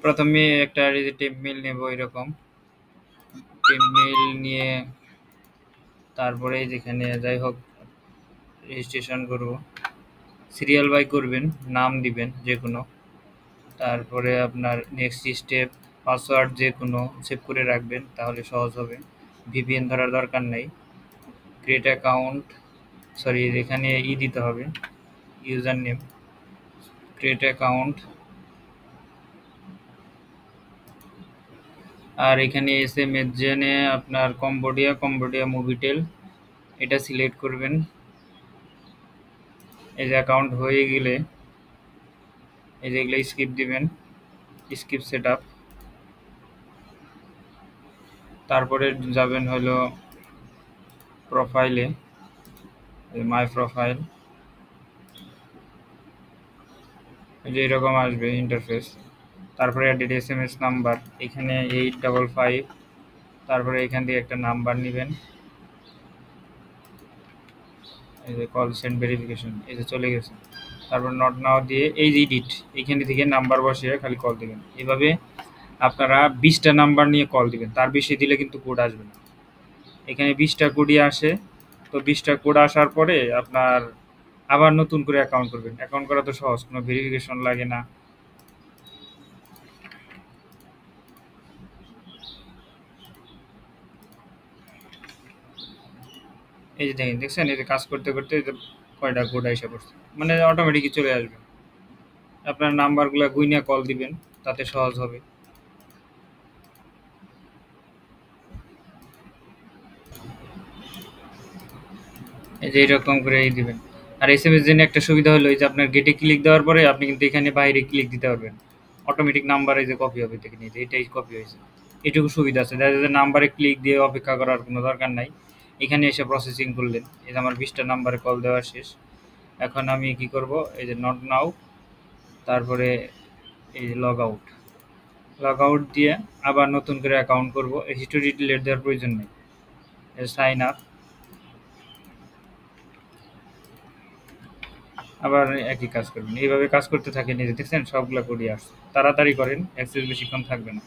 প্রথমে একটা temp mail নেব, এরকম টেম্প মেইল নিয়ে তারপরে যেখানে যাই হোক রেজিস্ট্রেশন করব, সিরিয়াল বাই করবেন, নাম দিবেন যে কোনো, তারপরে আপনার নেক্সট স্টেপ পাসওয়ার্ড যে কোনো সেভ করে রাখবেন, তাহলে সহজ হবে। ভিপিএন ধরার দরকার নেই। ক্রিয়েট অ্যাকাউন্ট, সরি এখানে দিতে হবে, ইউজার নেম, ক্রিয়েট অ্যাকাউন্ট, আর এখানে এসএমএস জেনে আপনার কম্বোডিয়া মুভিটেল এটা সিলেক্ট করবেন। এই যে অ্যাকাউন্ট হয়ে গেলে এই যে এগুলো স্কিপ দিবেন, স্কিপ সেট আপ। তারপরে যাবেন হলো প্রোফাইলে, মাই প্রোফাইল, এই যে এরকম আসবে ইন্টারফেস। তারপরে অ্যাডেড এসএমএস নাম্বার, এখানে 855, তারপরে এখান থেকে একটা নাম্বার নেবেন, এই যে কল সেন্ড ভেরিফিকেশন, এই যে চলে গেছে। তারপর নট নাও দিয়ে এই যে এডিট, এইখানে থেকে নাম্বার বসিয়ে খালি কল দিবেন। এভাবে আপনারা 20টা নাম্বার নিয়ে কল দিবেন, তার বেশি দিলে কিন্তু কোড আসবে না। এখানে 20টা কোডই আসে, তো 20টা কোড আসার পরে আপনার আবার নতুন করে অ্যাকাউন্ট করবেন। অ্যাকাউন্ট করা তো সহজ, কোনো ভেরিফিকেশন লাগে না। এই যে দেখছেন, এই যে কাজ করতে করতে কয়টা কোড এসে পড়ছে, মানে অটোমেটিকই চলে আসবে। আপনার নাম্বারগুলো গুইনা কল দিবেন, তাতে সহজ হবে। এই যে এরকম করে দিবেন। আর এসএমএস জন্য একটা সুবিধা হলো, এই যে আপনার গেটে ক্লিক দেওয়ার পরে আপনি কিন্তু এখানে বাইরে ক্লিক দিতে পারবেন, অটোমেটিক নাম্বার এই যে কপি হবে থেকে নিয়ে, এটাই কপি হয়েছে। এটুকু সুবিধা আছে, দেখা যায় নাম্বারে ক্লিক দিয়ে অপেক্ষা করার কোনো দরকার নাই। এখানে এসে প্রসেসিং করলেন, এই যে আমার 20টা নাম্বারে কল দেওয়া শেষ। এখন আমি কি করব, এই যে নট নাও, তারপরে এই যে লগ আউট দিয়ে আবার নতুন করে অ্যাকাউন্ট করব। এই হিস্টোরি ডিলিট দেওয়ার প্রয়োজন নেই। সাইন আপ, আবার একই কাজ করবেন। এইভাবে কাজ করতে থাকেন, এই যে দেখছেন সবগুলা কোডই আসছে। তাড়াতাড়ি করেন, অ্যাক্সেস বেশিক্ষণ থাকবে না।